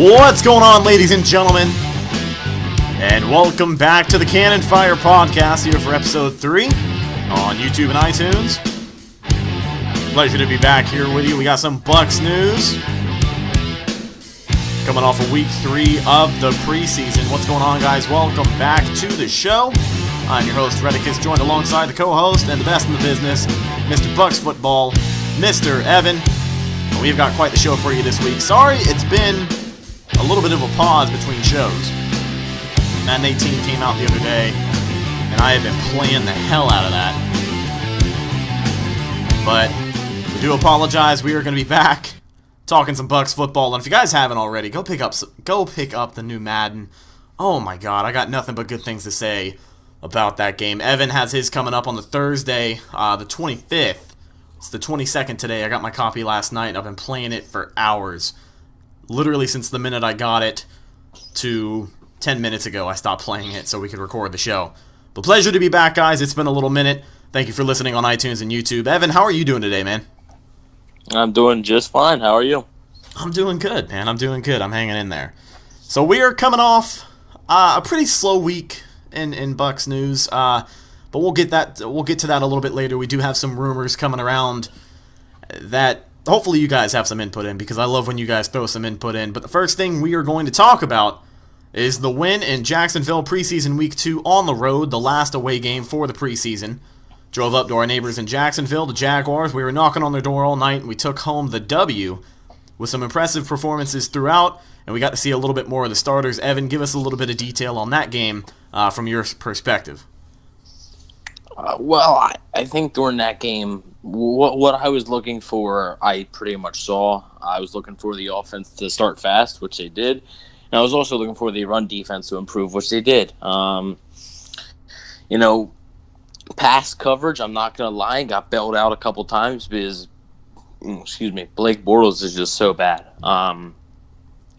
What's going on, ladies and gentlemen? And welcome back to the Cannon Fire Podcast here for Episode 3 on YouTube and iTunes. Pleasure to be back here with you. We got some Bucs news coming off of Week 3 of the preseason. What's going on, guys? Welcome back to the show. I'm your host, Rhett and Evan, joined alongside the co-host and the best in the business, Mr. Bucs Football, Mr. Evan. We've got quite the show for you this week. Sorry, it's been a little bit of a pause between shows. Madden 18 came out the other day, and I have been playing the hell out of that. But we do apologize. We are going to be back talking some Bucs football. And if you guys haven't already, go pick up the new Madden. Oh my God, I got nothing but good things to say about that game. Evan has his coming up on the Thursday, the 25th. It's the 22nd today. I got my copy last night, and I've been playing it for hours. Literally since the minute I got it to 10 minutes ago, I stopped playing it so we could record the show. But pleasure to be back, guys. It's been a little minute. Thank you for listening on iTunes and YouTube. Evan, how are you doing today, man? I'm doing just fine. How are you? I'm doing good, man. I'm doing good. I'm hanging in there. So we are coming off a pretty slow week in Bucs news, but we'll get to that a little bit later. We do have some rumors coming around that hopefully you guys have some input in, because I love when you guys throw some input in. But the first thing we are going to talk about is the win in Jacksonville preseason week 2 on the road, the last away game for the preseason. Drove up to our neighbors in Jacksonville, the Jaguars. We were knocking on their door all night, and we took home the W with some impressive performances throughout, and we got to see a little bit more of the starters. Evan, give us a little bit of detail on that game from your perspective. I think during that game, what I was looking for, I pretty much saw. I was looking for the offense to start fast, which they did. And I was also looking for the run defense to improve, which they did. Pass coverage, I'm not going to lie, got bailed out a couple times because, Blake Bortles is just so bad.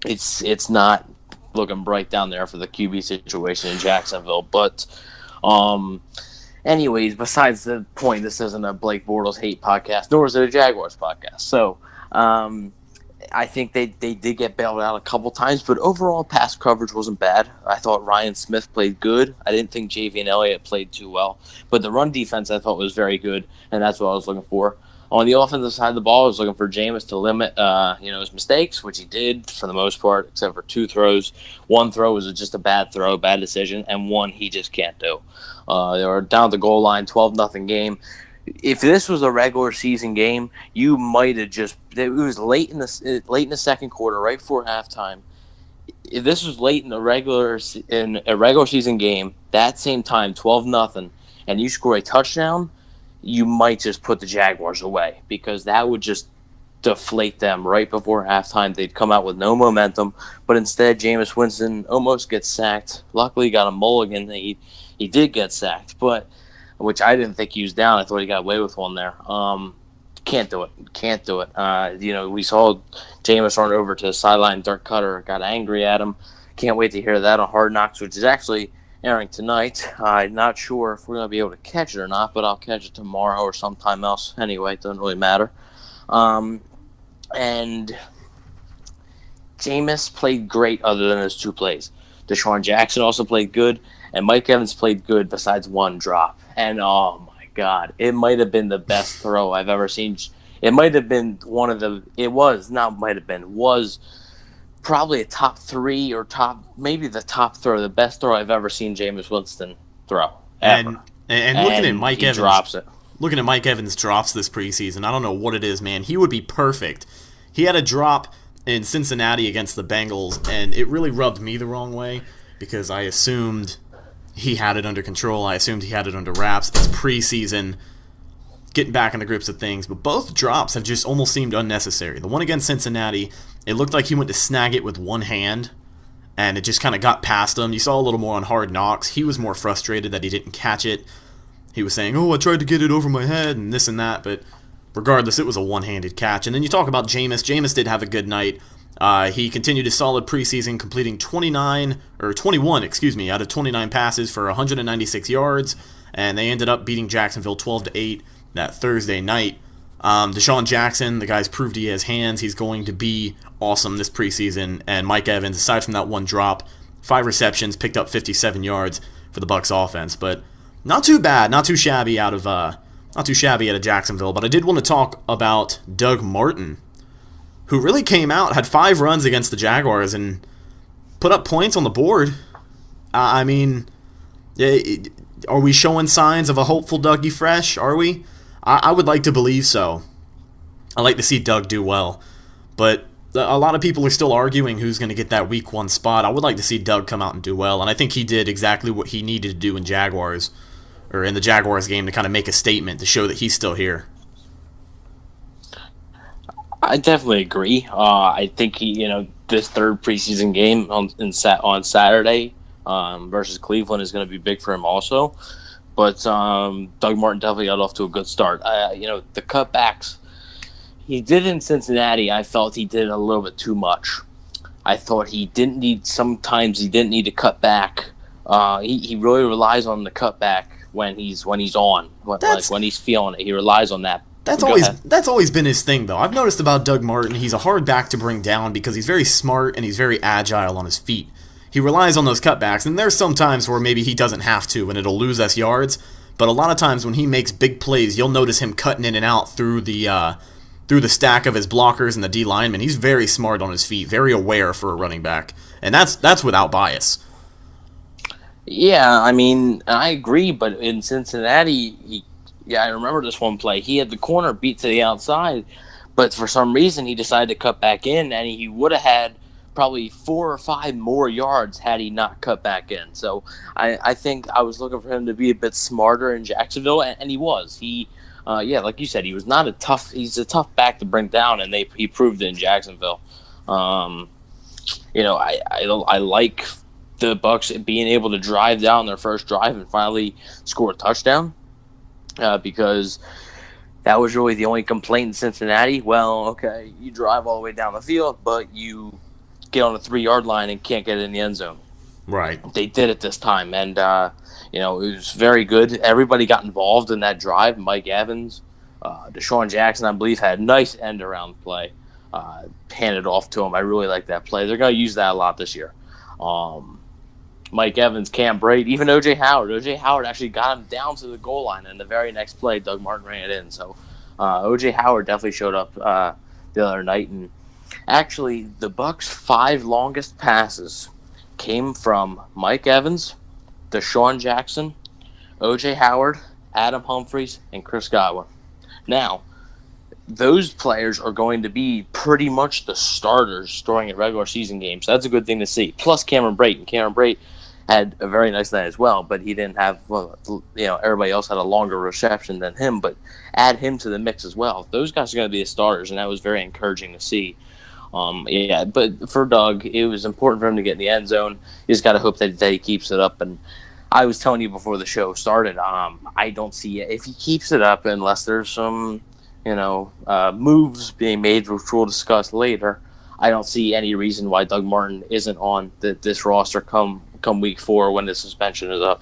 It's not looking bright down there for the QB situation in Jacksonville. But anyways, besides the point, this isn't a Blake Bortles hate podcast, nor is it a Jaguars podcast. So I think they did get bailed out a couple times, but overall pass coverage wasn't bad. I thought Ryan Smith played good. I didn't think Javian Elliott played too well. But the run defense I thought was very good, and that's what I was looking for. On the offensive side of the ball, I was looking for Jameis to limit his mistakes, which he did for the most part, except for 2 throws. 1 throw was just a bad throw, bad decision, and 1 he just can't do. They were down the goal line, 12-0 game. If this was a regular season game, you might have just – it was late in the second quarter, right before halftime. If this was late in a regular season game, that same time, 12-0, and you score a touchdown, you might just put the Jaguars away, because that would just deflate them right before halftime. They'd come out with no momentum, but instead Jameis Winston almost gets sacked. Luckily, he got a mulligan. He did get sacked, but which I didn't think he was down. I thought he got away with one there. Can't do it. We saw Jameis run over to the sideline. Dirk Cutter got angry at him. Can't wait to hear that on Hard Knocks, which is actually airing tonight. I'm not sure if we're going to be able to catch it or not, but I'll catch it tomorrow or sometime else. Anyway, it doesn't really matter. And Jameis played great other than his 2 plays. Deshaun Jackson also played good, and Mike Evans played good besides 1 drop. And, oh, my God, it might have been the best throw I've ever seen. It might have been was probably a top 3 or maybe the top throw, the best throw I've ever seen Jameis Winston throw, ever. And looking at Mike Evans, drops it. Looking at Mike Evans' drops this preseason, I don't know what it is, man. He would be perfect. He had a drop in Cincinnati against the Bengals, and it really rubbed me the wrong way, because I assumed he had it under control. I assumed he had it under wraps. It's preseason, getting back in the grips of things. But both drops have just almost seemed unnecessary. The one against Cincinnati, it looked like he went to snag it with one hand, and it just kind of got past him. You saw a little more on Hard Knocks. He was more frustrated that he didn't catch it. He was saying, I tried to get it over my head and this and that. But regardless, it was a one-handed catch. And then you talk about Jameis. Jameis did have a good night. He continued his solid preseason, completing 21 out of 29 passes for 196 yards, and they ended up beating Jacksonville 12-8 that Thursday night. Deshaun Jackson, the guy's proved he has hands. He's going to be awesome this preseason. And Mike Evans, aside from that one drop, 5 receptions, picked up 57 yards for the Bucs offense. But not too bad, not too shabby out of Jacksonville. But I did want to talk about Doug Martin, who really came out, had 5 runs against the Jaguars, and put up points on the board. I mean, are we showing signs of a hopeful Dougie Fresh? Are we? I would like to believe so. I like to see Doug do well. But a lot of people are still arguing who's going to get that Week 1 spot. I would like to see Doug come out and do well, and I think he did exactly what he needed to do in the Jaguars game to kind of make a statement to show that he's still here. I definitely agree. I think this third preseason game on Saturday versus Cleveland is going to be big for him also. But Doug Martin definitely got off to a good start. The cutbacks he did in Cincinnati, I felt he did a little bit too much. I thought sometimes he didn't need to cut back. He really relies on the cutback when he's on, when he's feeling it. He relies on that. That's always been his thing, though. I've noticed about Doug Martin, he's a hard back to bring down because he's very smart and he's very agile on his feet. He relies on those cutbacks, and there's some times where maybe he doesn't have to, and it'll lose us yards. But a lot of times when he makes big plays, you'll notice him cutting in and out through the stack of his blockers and the D linemen. He's very smart on his feet, very aware for a running back, and that's without bias. Yeah, I mean, I agree, but in Cincinnati, I remember this one play. He had the corner beat to the outside, but for some reason he decided to cut back in, and he would have had probably 4 or 5 more yards had he not cut back in. So I think I was looking for him to be a bit smarter in Jacksonville, and he was. Like you said, he's a tough back to bring down, and he proved it in Jacksonville. I like the Bucs being able to drive down their first drive and finally score a touchdown. Because that was really the only complaint in Cincinnati. Well, okay, you drive all the way down the field, but you get on the 3-yard line and can't get it in the end zone. Right. They did it this time, and it was very good. Everybody got involved in that drive. Mike Evans, Deshaun Jackson, I believe, had a nice end-around play handed off to him. I really like that play. They're going to use that a lot this year. Mike Evans, Cam Brate, even O.J. Howard. O.J. Howard actually got him down to the goal line, and the very next play, Doug Martin ran it in. So O.J. Howard definitely showed up the other night. And actually, the Bucs' 5 longest passes came from Mike Evans, Deshaun Jackson, O.J. Howard, Adam Humphries, and Chris Godwin. Now, those players are going to be pretty much the starters during a regular season game. So that's a good thing to see. Plus Cameron Brate. And Cameron Brate had a very nice night as well, but he didn't have, everybody else had a longer reception than him, but add him to the mix as well. Those guys are going to be the starters, and that was very encouraging to see. But for Doug, it was important for him to get in the end zone. You just got to hope that he keeps it up. And I was telling you before the show started, I don't see it. If he keeps it up, unless there's some moves being made, which we'll discuss later, I don't see any reason why Doug Martin isn't on this roster come week 4 when the suspension is up.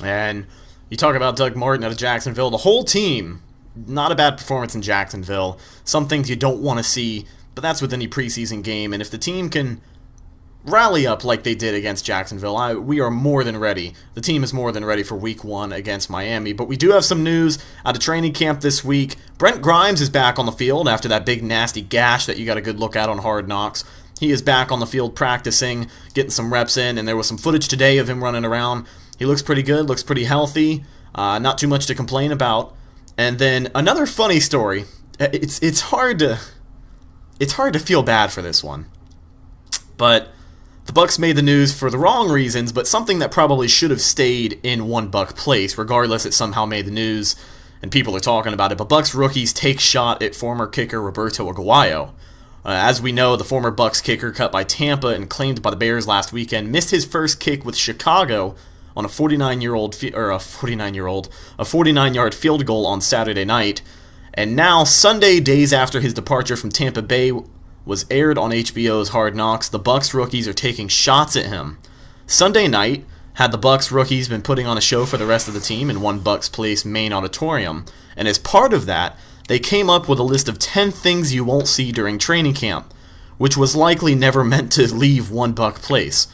And you talk about Doug Martin out of Jacksonville. The whole team, not a bad performance in Jacksonville. Some things you don't want to see, but that's with any preseason game. And if the team can rally up like they did against Jacksonville, we are more than ready. The team is more than ready for Week 1 against Miami. But we do have some news out of training camp this week. Brent Grimes is back on the field after that big nasty gash that you got a good look at on Hard Knocks. He is back on the field practicing, getting some reps in, and there was some footage today of him running around. He looks pretty good, looks pretty healthy, not too much to complain about. And then another funny story. It's hard to feel bad for this one, but the Bucs made the news for the wrong reasons, but something that probably should have stayed in one Buck place. Regardless, it somehow made the news, and people are talking about it. But Bucs rookies take shot at former kicker Roberto Aguayo. As we know, the former Bucs kicker, cut by Tampa and claimed by the Bears last weekend, missed his first kick with Chicago on a 49-yard field goal on Saturday night. And now, Sunday, days after his departure from Tampa Bay was aired on HBO's Hard Knocks, the Bucs rookies are taking shots at him. Sunday night, had the Bucs rookies been putting on a show for the rest of the team in One Bucs Place main auditorium, and as part of that, They came up with a list of 10 things you won't see during training camp, which was likely never meant to leave One Buc Place.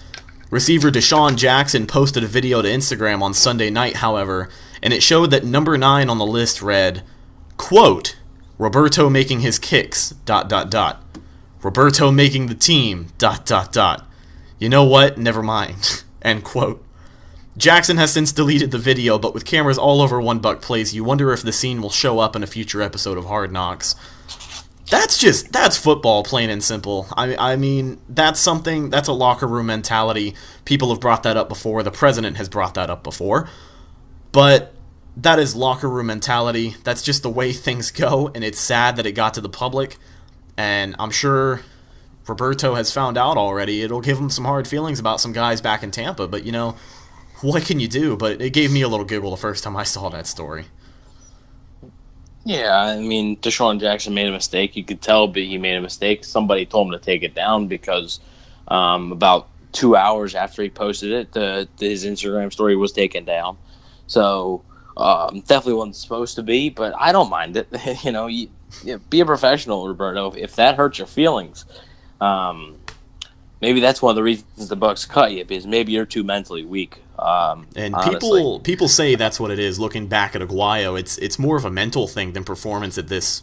Receiver Deshaun Jackson posted a video to Instagram on Sunday night, however, and it showed that number 9 on the list read, quote, Roberto making his kicks, ... Roberto making the team, ... You know what? Never mind. End quote. Jackson has since deleted the video, but with cameras all over One Buc Place, you wonder if the scene will show up in a future episode of Hard Knocks. That's football, plain and simple. I mean, that's a locker room mentality. People have brought that up before. The president has brought that up before. But that is locker room mentality. That's just the way things go, and it's sad that it got to the public. And I'm sure Roberto has found out already. It'll give him some hard feelings about some guys back in Tampa, but, what can you do? But it gave me a little giggle the first time I saw that story. Yeah, I mean, Deshaun Jackson made a mistake. You could tell, but he made a mistake. Somebody told him to take it down because about 2 hours after he posted it, his Instagram story was taken down. So definitely wasn't supposed to be, but I don't mind it. Be a professional, Roberto. If that hurts your feelings, maybe that's one of the reasons the Bucs cut you, because maybe you're too mentally weak. And people say that's what it is. Looking back at Aguayo, it's more of a mental thing than performance at this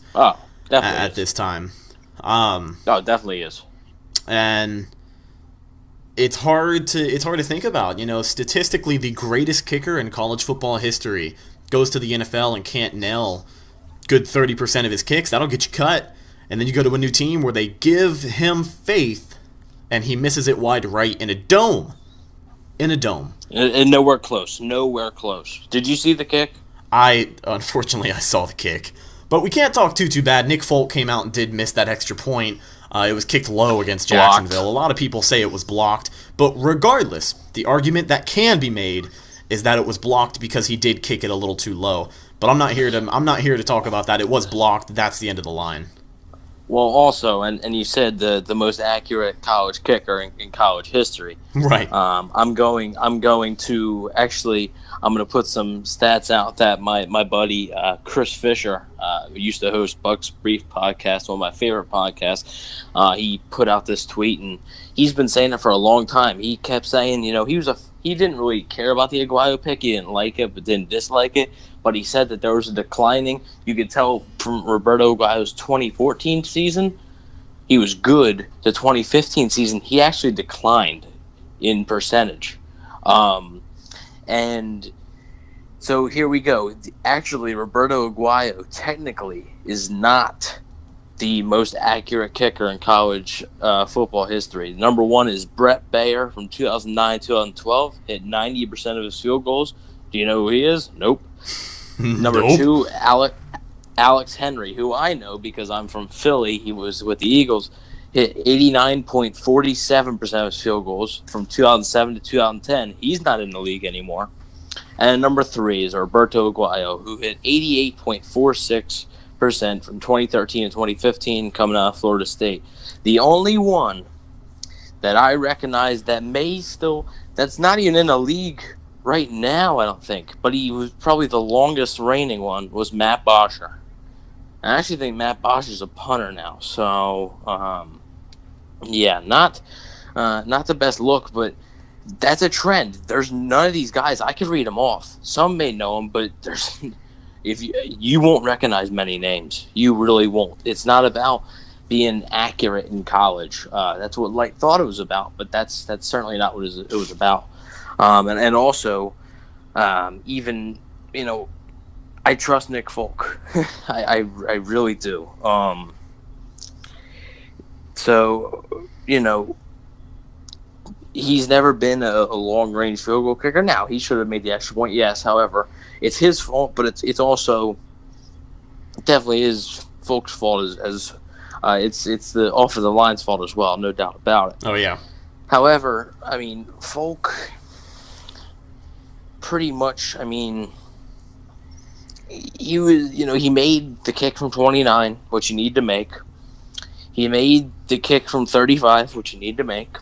this time. It definitely is. And it's hard to think about. Statistically, the greatest kicker in college football history goes to the NFL and can't nail good 30% of his kicks. That'll get you cut. And then you go to a new team where they give him faith, and he misses it wide right in a dome. And nowhere close. Did you see the kick? Unfortunately, I saw the kick. But we can't talk too bad. Nick Folk came out and did miss that extra point. It was kicked low against Jacksonville. A lot of people say it was blocked. But regardless, the argument that can be made is that it was blocked because he did kick it a little too low. But I'm not here to talk about that. It was blocked. That's the end of the line. Well, also, and you said the most accurate college kicker in college history. Right. I'm going to put some stats out that my buddy Chris Fisher, who used to host Bucs Brief podcast, one of my favorite podcasts, he put out this tweet, and he's been saying it for a long time. He kept saying, he didn't really care about the Aguayo pick. He didn't like it, but didn't dislike it. But he said that there was a declining. You could tell from Roberto Aguayo's 2014 season, he was good. The 2015 season, he actually declined in percentage. And so here we go. Actually, Roberto Aguayo technically is not the most accurate kicker in college football history. Number 1 is Brett Baer from 2009-2012. Hit 90% of his field goals. Do you know who he is? Nope. Number 2, Alex Henry, who I know because I'm from Philly. He was with the Eagles. Hit 89.47% of his field goals from 2007 to 2010. He's not in the league anymore. And number 3 is Roberto Aguayo, who hit 88.46% from 2013 to 2015 coming out of Florida State. The only one that I recognize that's not even in the league right now, I don't think, but he was probably the longest reigning one, was Matt Bosher. I actually think Matt Bosher's a punter now, so not the best look, but that's a trend. There's none of these guys. I could read them off. Some may know them, but if you won't recognize many names. You really won't. It's not about being accurate in college. That's what Light thought it was about, but that's certainly not what it was about. And also, even, I trust Nick Folk. I really do. So, he's never been a long-range field goal kicker. Now, he should have made the extra point, yes. However, it's his fault, but it's also definitely is Folk's fault as it's the off of the line's fault as well, no doubt about it. Oh, yeah. However, Folk pretty much, he was, he made the kick from 29, which you need to make. He made the kick from 35, which you need to make.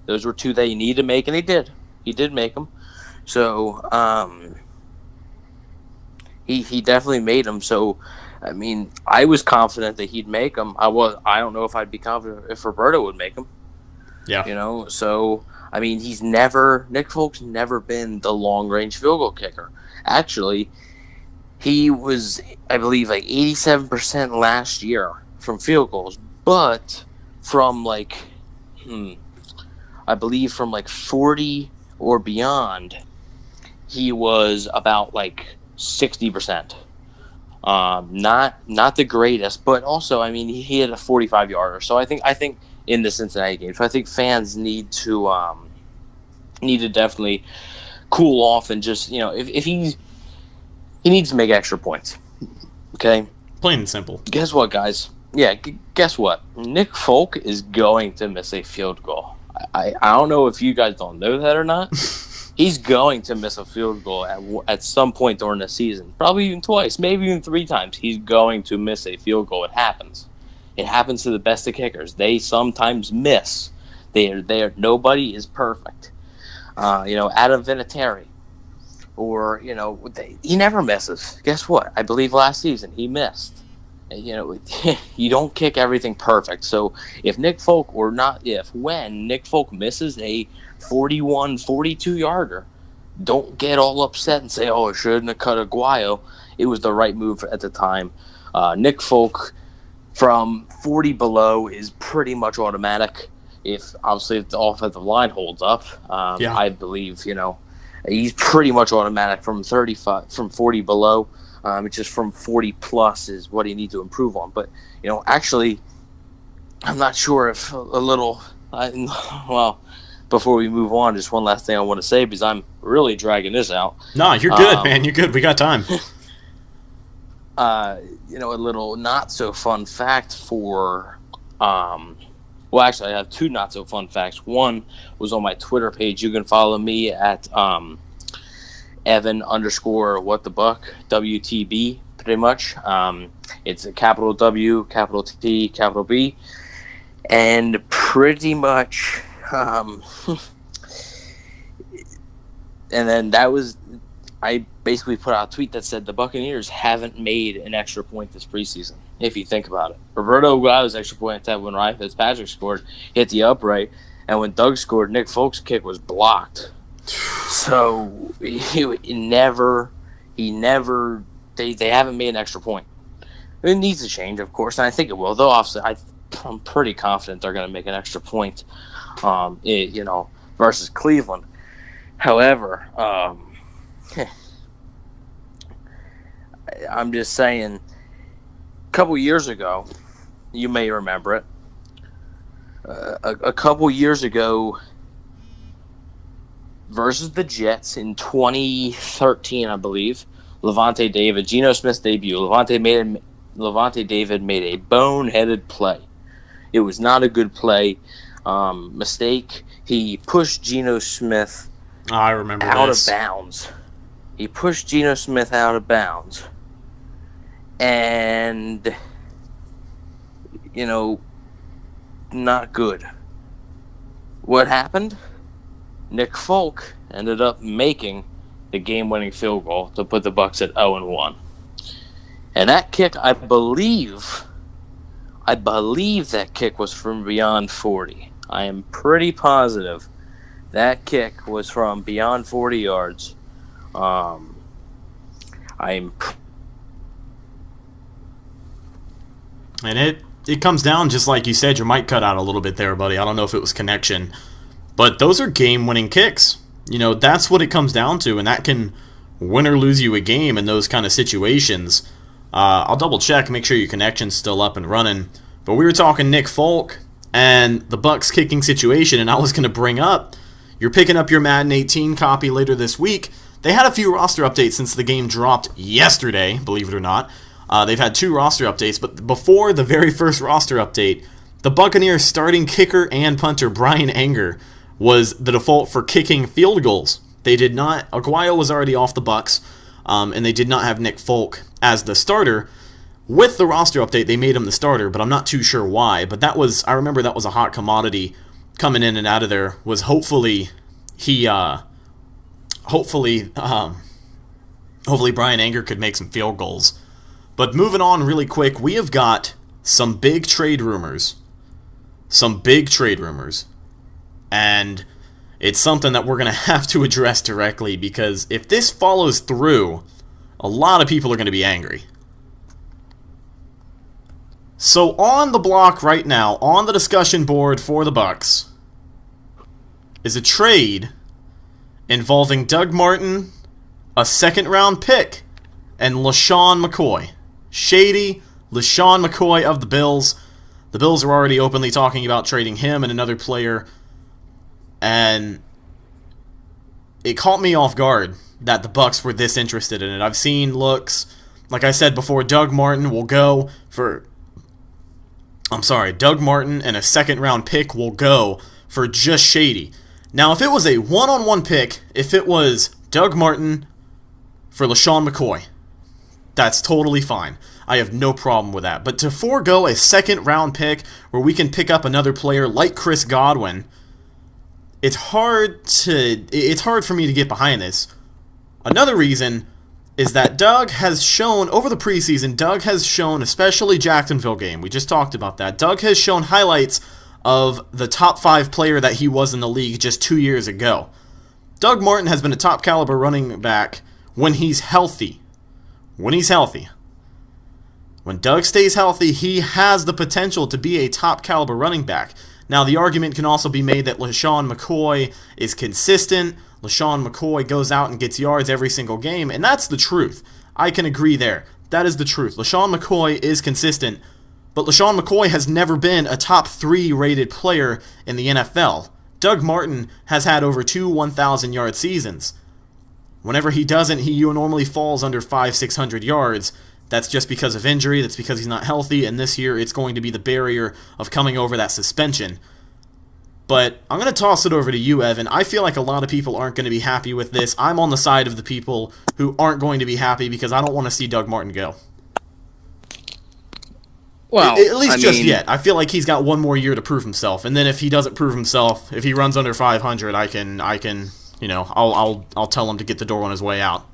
Those were 2 that you need to make, and he did. He did make them. So, he definitely made them. So, I mean, I was confident that he'd make them. I don't know if I'd be confident if Roberto would make them. Yeah. So I mean, Nick Folk's never been the long range field goal kicker. Actually, he was, I believe, like 87% last year from field goals, but from like, I believe from like 40 or beyond, he was about like 60%. Not the greatest, but also, I mean, he had a 45-yarder. So I think in the Cincinnati game, so I think fans need to definitely cool off and just, if he needs to make extra points. Okay. Plain and simple. Guess what, guys? Yeah, guess what? Nick Folk is going to miss a field goal. I don't know if you guys don't know that or not. He's going to miss a field goal at some point during the season. Probably even twice, maybe even 3 times. He's going to miss a field goal. It happens. It happens to the best of kickers. They sometimes miss. Nobody is perfect. Adam Vinatieri. Or, he never misses. Guess what? I believe last season he missed. You don't kick everything perfect. So when Nick Folk misses a 41, 42-yarder, don't get all upset and say, oh, it shouldn't have cut Aguayo. It was the right move at the time. Nick Folk from 40 below is pretty much automatic. If the offensive line holds up, I believe, he's pretty much automatic from 40 below. It's just from 40 plus is what he needs to improve on. But, actually, I'm not sure if before we move on, just one last thing I want to say, because I'm really dragging this out. No, you're good, man. You're good. We got time. A little not so fun fact for, actually, I have 2 not so fun facts. One was on my Twitter page. You can follow me at Evan _ what the buck WTB, pretty much. It's a capital W, capital T, capital B, and pretty much. And then I basically put out a tweet that said the Buccaneers haven't made an extra point this preseason. If you think about it, Roberto Aguayo's extra point at that when Ryan Fitzpatrick scored, hit the upright, and when Doug scored, Nick Folk's kick was blocked. So they haven't made an extra point. It needs to change, of course, and I think it will. Though, obviously, I'm pretty confident they're going to make an extra point, versus Cleveland. However, I'm just saying, a couple years ago, you may remember it. A couple years ago, versus the Jets in 2013, I believe. Levante David, Geno Smith's debut. Levante David made a boneheaded play. It was not a good play. Mistake. He pushed Geno Smith I remember out this. of bounds. He pushed Geno Smith out of bounds. And, not good. What happened? Nick Folk ended up making the game-winning field goal to put the Bucs at 0-1. And that kick, I believe that kick was from beyond 40. I am pretty positive that kick was from beyond 40 yards. And it comes down, just like you said, your mic cut out a little bit there, buddy. I don't know if it was connection. But those are game-winning kicks. That's what it comes down to, and that can win or lose you a game in those kind of situations. I'll double-check, make sure your connection's still up and running. But we were talking Nick Folk and the Bucs kicking situation, and I was going to bring up, you're picking up your Madden 18 copy later this week. They had a few roster updates since the game dropped yesterday, believe it or not. They've had 2 roster updates, but before the very first roster update, the Buccaneers starting kicker and punter Brian Anger was the default for kicking field goals. They did not, Aguayo was already off the Bucs, and they did not have Nick Folk as the starter. With the roster update, they made him the starter, but I'm not too sure why. But I remember that was a hot commodity coming in and out of there, was hopefully Brian Anger could make some field goals. But moving on really quick, we have got some big trade rumors. And it's something that we're going to have to address directly, because if this follows through, a lot of people are going to be angry. So on the block right now, on the discussion board for the Bucs, is a trade involving Doug Martin, a second-round pick, and LeSean McCoy. Shady LeSean McCoy of the Bills. The Bills are already openly talking about trading him and another player, and it caught me off guard that the Bucs were this interested in it. I've seen looks, like I said before, Doug Martin and a second-round pick will go for just Shady. Now, if it was a one-on-one pick, if it was Doug Martin for LeSean McCoy, that's totally fine. I have no problem with that. But to forego a second-round pick where we can pick up another player like Chris Godwin, it's hard for me to get behind this. Another reason is that Doug has shown, over the preseason, especially Jacksonville game, we just talked about that, Doug has shown highlights of the top 5 player that he was in the league just 2 years ago. Doug Martin has been a top caliber running back when he's healthy. When Doug stays healthy, he has the potential to be a top caliber running back. Now, the argument can also be made that LeSean McCoy is consistent. LeSean McCoy goes out and gets yards every single game, and that's the truth. I can agree there. That is the truth. LeSean McCoy is consistent, but LeSean McCoy has never been a top 3 rated player in the NFL. Doug Martin has had over 2 1,000-yard seasons. Whenever he doesn't, he normally falls under 500-600 yards. That's just because of injury. That's because he's not healthy. And this year, it's going to be the barrier of coming over that suspension. But I'm going to toss it over to you, Evan. I feel like a lot of people aren't going to be happy with this. I'm on the side of the people who aren't going to be happy because I don't want to see Doug Martin go. Well, at least yet. I feel like he's got one more year to prove himself. And then if he doesn't prove himself, if he runs under 500, I can I'll tell him to get the door on his way out.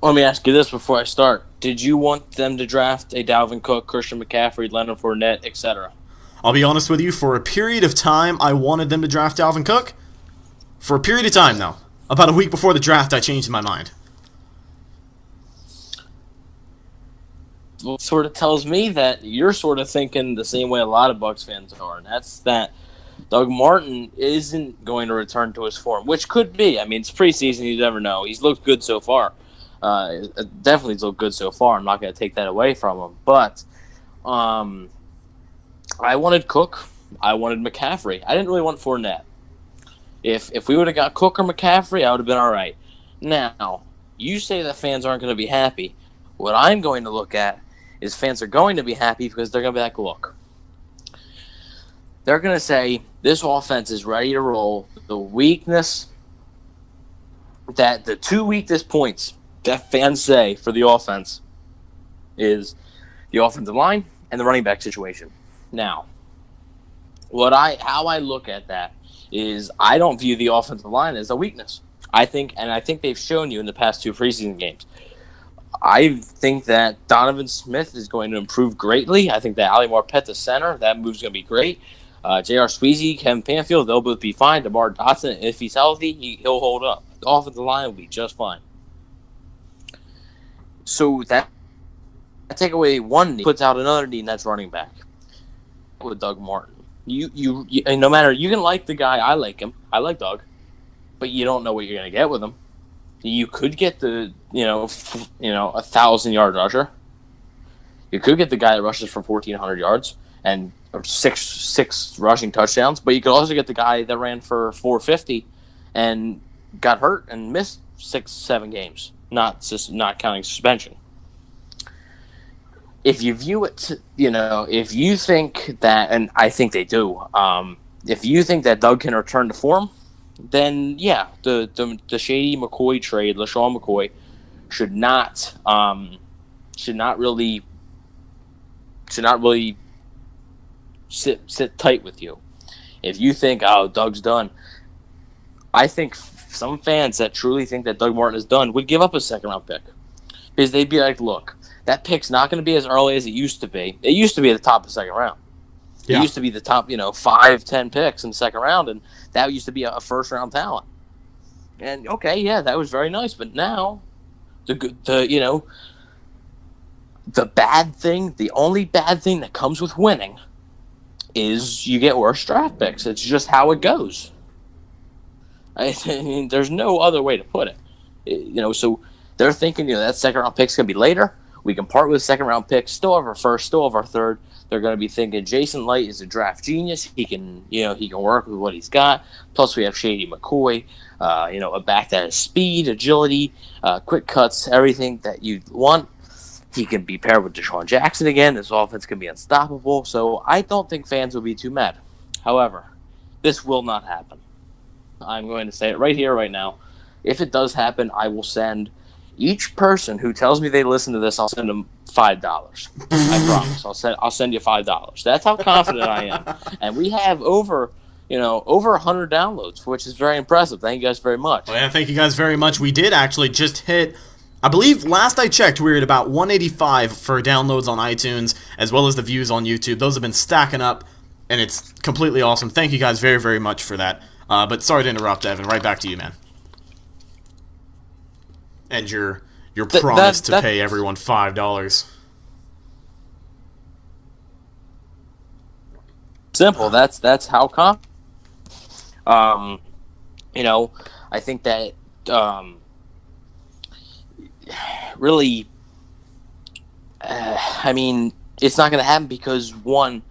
Let me ask you this before I start. Did you want them to draft a Dalvin Cook, Christian McCaffrey, Leonard Fournette, etc.? I'll be honest with you, for a period of time, I wanted them to draft Dalvin Cook. For a period of time, though. About a week before the draft, I changed my mind. Well, sort of tells me that you're sort of thinking the same way a lot of Bucs fans are, and that's that Doug Martin isn't going to return to his form, which could be. I mean, it's preseason, you never know. He's looked good so far. Definitely he's looked good so far. I'm not going to take that away from him. But I wanted Cook. I wanted McCaffrey. I didn't really want Fournette. If we would have got Cook or McCaffrey, I would have been all right. Now, you say that fans aren't going to be happy. What I'm going to look at is fans are going to be happy because they're going to be like, look, they're going to say this offense is ready to roll. The two weakness points that fans say for the offense is the offensive line and the running back situation. Now, how I look at that is I don't view the offensive line as a weakness. I think they've shown you in the past 2 preseason games. I think that Donovan Smith is going to improve greatly. I think that Ali Marpet, the center, that move's going to be great. J.R. Sweezy, Kevin Panfield, they'll both be fine. DeMar Dotson, if he's healthy, he'll hold up. The offensive line will be just fine. So that take away one knee, puts out another knee, and that's running back with Doug Martin. You no matter, you can like the guy. I like him. I like Doug, but you don't know what you're going to get with him. You could get the 1,000-yard rusher. You could get the guy that rushes for 1,400 yards and six rushing touchdowns, but you could also get the guy that ran for 450 and got hurt and missed 6-7 games, not counting suspension. If you view it, if you think that, and I think they do, if you think that Doug can return to form, then yeah, the Shady McCoy trade, LeSean McCoy, should not really sit tight with you. If you think, oh, Doug's done, I think some fans that truly think that Doug Martin is done would give up a second round pick because they'd be like, look, that pick's not going to be as early as it used to be. It used to be at the top of the second round. Yeah. It used to be the top, 5-10 picks in the second round, and that used to be a first-round talent. And, okay, yeah, that was very nice. But now, the only bad thing that comes with winning is you get worse draft picks. It's just how it goes. I mean, there's no other way to put it. So they're thinking, that second-round pick's going to be later. We can part with the second-round pick, still have our first, still have our third. They're going to be thinking Jason Light is a draft genius. He can work with what he's got. Plus, we have Shady McCoy, a back that has speed, agility, quick cuts, everything that you want. He can be paired with Deshaun Jackson again. This offense can be unstoppable. So I don't think fans will be too mad. However, this will not happen. I'm going to say it right here, right now. If it does happen, I will send each person who tells me they listen to this, I'll send them $5. I promise. I'll send you $5. That's how confident I am. And we have over 100 downloads, which is very impressive. Thank you guys very much. Well, yeah, thank you guys very much. We did actually just hit, I believe last I checked, we were at about 185 for downloads on iTunes, as well as the views on YouTube. Those have been stacking up, and it's completely awesome. Thank you guys very, very much for that. But sorry to interrupt, Evan. Right back to you, man. And your promise to pay everyone $5. Simple. That's how I think that really, it's not going to happen because, one,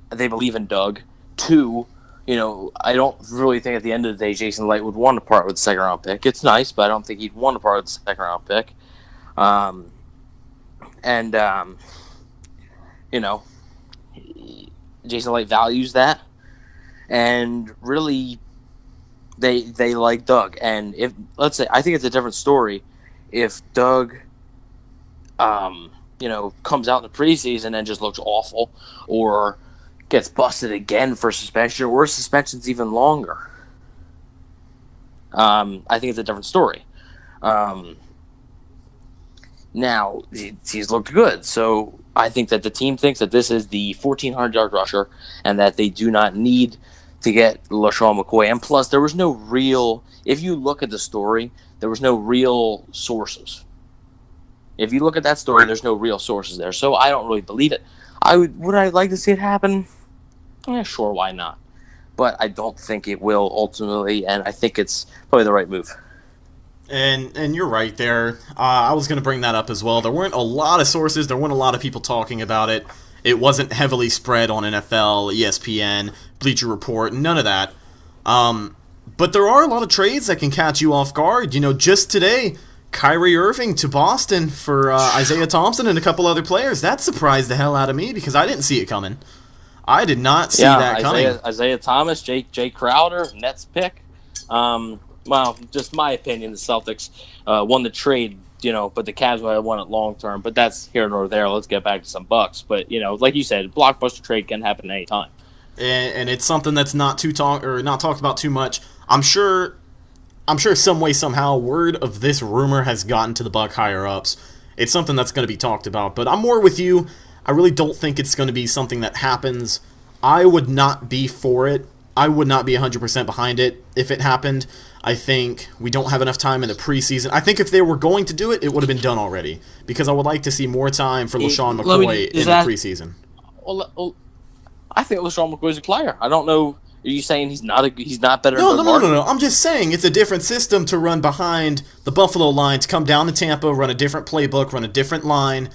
they believe in Doug. Two, I don't really think at the end of the day Jason Light would want to part with the second-round pick. It's nice, but I don't think he'd want to part with the second-round pick. Jason Light values that, and really, they like Doug. And if, let's say, I think it's a different story if Doug, comes out in the preseason and just looks awful, or gets busted again for suspension, or suspension's even longer. I think it's a different story. Now, he's looked good, so I think that the team thinks that this is the 1,400-yard rusher and that they do not need to get LaShawn McCoy. And plus, there was no real – if you look at the story, there was no real sources. If you look at that story, there's no real sources there, so I don't really believe it. Would I like to see it happen? Yeah, sure, why not? But I don't think it will ultimately, and I think it's probably the right move. And you're right there. I was going to bring that up as well. There weren't a lot of sources. There weren't a lot of people talking about it. It wasn't heavily spread on NFL, ESPN, Bleacher Report, none of that. But there are a lot of trades that can catch you off guard. Just today, Kyrie Irving to Boston for Isaiah Thompson and a couple other players. That surprised the hell out of me because I didn't see it coming. I did not see that coming. Isaiah Thomas, Jay Crowder, Nets pick. Well, just my opinion, the Celtics won the trade, but the Cavs would have won it long term. But that's here nor there. Let's get back to some Bucks. But like you said, blockbuster trade can happen at any time. And it's something that's not talked about too much. I'm sure some way somehow word of this rumor has gotten to the Buck higher ups. It's something that's going to be talked about. But I'm more with you. I really don't think it's going to be something that happens. I would not be for it. I would not be 100% behind it if it happened. I think we don't have enough time in the preseason. I think if they were going to do it, it would have been done already. Because I would like to see more time for LaShawn McCoy in the preseason. Well, I think LaShawn McCoy's a player. I don't know. Are you saying he's not better No, than no. I'm just saying it's a different system to run behind the Buffalo line, to come down to Tampa, run a different playbook, run a different line.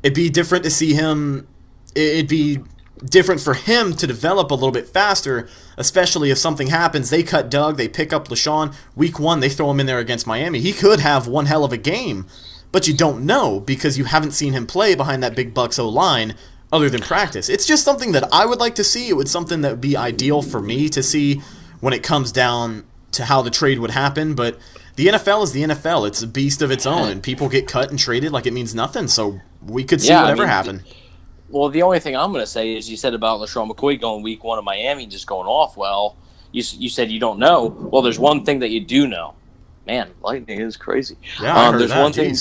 It'd be different to see him. It'd be different for him to develop a little bit faster, especially if something happens. They cut Doug, they pick up LaShawn. Week 1, they throw him in there against Miami. He could have one hell of a game, but you don't know because you haven't seen him play behind that big Bucs O-line other than practice. It's just something that I would like to see. It would something that would be ideal for me to see when it comes down to how the trade would happen, but the NFL is the NFL. It's a beast of its own, and people get cut and traded like it means nothing, so we could see whatever happen. Well, the only thing I'm going to say is you said about LaShawn McCoy going week 1 of Miami and just going off. Well, you said you don't know. Well, there's one thing that you do know. Man, lightning is crazy. Yeah, I heard there's that. one thing.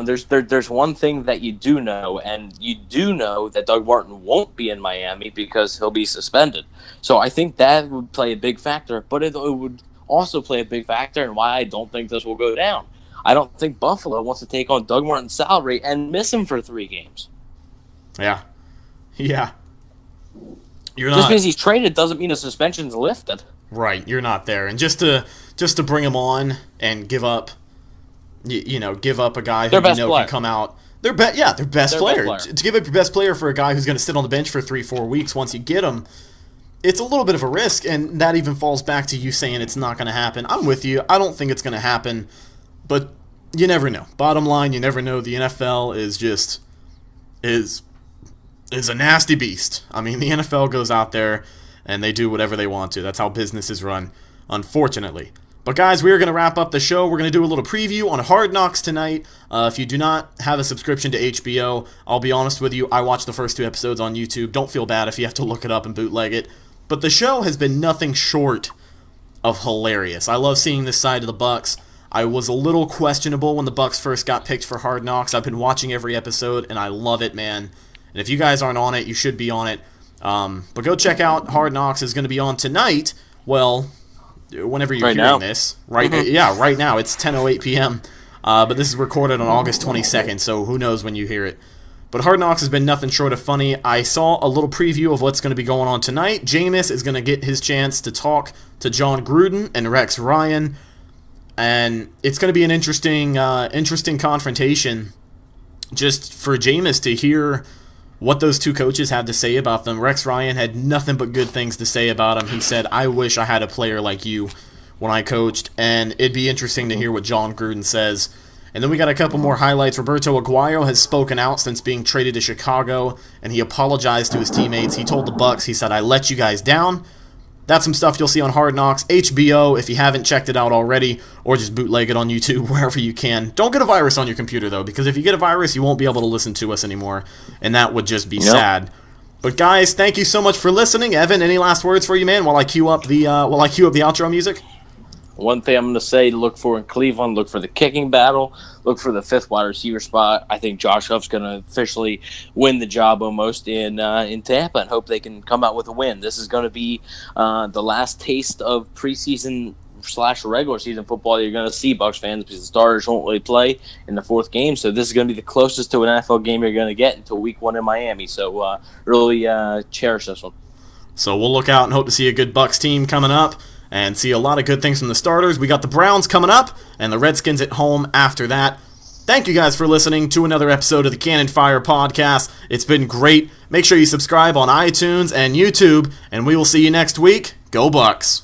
There's one thing that you do know, and you do know that Doug Martin won't be in Miami because he'll be suspended. So I think that would play a big factor, but it would also play a big factor in why I don't think this will go down. I don't think Buffalo wants to take on Doug Martin's salary and miss him for 3 games. Yeah. You're Just not because he's traded doesn't mean a suspension's lifted. right. You're not there, and just to bring him on and give up, give up a guy who can come out. Their best player. To give up your best player for a guy who's going to sit on the bench for 3-4 weeks once you get him, it's a little bit of a risk, and that even falls back to you saying it's not going to happen. I'm with you. I don't think it's going to happen, but you never know. Bottom line, you never know. The NFL is a nasty beast. I mean, the NFL goes out there and they do whatever they want to. That's how business is run, unfortunately. But guys, we're going to wrap up the show. We're going to do a little preview on Hard Knocks tonight. If you do not have a subscription to HBO, I'll be honest with you, I watched the first 2 episodes on YouTube. Don't feel bad if you have to look it up and bootleg it. But the show has been nothing short of hilarious. I love seeing this side of the Bucs. I was a little questionable when the Bucs first got picked for Hard Knocks. I've been watching every episode, and I love it, man. And if you guys aren't on it, you should be on it. But go check out Hard Knocks. Is going to be on tonight. Well, whenever you're hearing this. Right now. It's 10:08 p.m. But this is recorded on August 22nd, so who knows when you hear it. But Hard Knocks has been nothing short of funny. I saw a little preview of what's going to be going on tonight. Jameis is going to get his chance to talk to John Gruden and Rex Ryan. And it's going to be an interesting confrontation just for Jameis to hear what those 2 coaches have to say about them. Rex Ryan had nothing but good things to say about him. He said, I wish I had a player like you when I coached. And it'd be interesting to hear what John Gruden says. And then we got a couple more highlights. Roberto Aguayo has spoken out since being traded to Chicago, and he apologized to his teammates. He told the Bucs, he said, I let you guys down. That's some stuff you'll see on Hard Knocks. HBO, if you haven't checked it out already, or just bootleg it on YouTube, wherever you can. Don't get a virus on your computer, though, because if you get a virus, you won't be able to listen to us anymore, and that would just be sad. But guys, thank you so much for listening. Evan, any last words for you, man, while I cue up the outro music? One thing I'm going to say to look for in Cleveland, look for the kicking battle, look for the 5th wide receiver spot. I think Josh Huff's going to officially win the job almost in Tampa, and hope they can come out with a win. This is going to be the last taste of preseason / regular season football you're going to see, Bucs fans, because the starters won't really play in the 4th game. So this is going to be the closest to an NFL game you're going to get until week 1 in Miami. So really cherish this one. So we'll look out and hope to see a good Bucs team coming up and see a lot of good things from the starters. We got the Browns coming up and the Redskins at home after that. Thank you guys for listening to another episode of the Cannon Fire Podcast. It's been great. Make sure you subscribe on iTunes and YouTube, and we will see you next week. Go Bucs!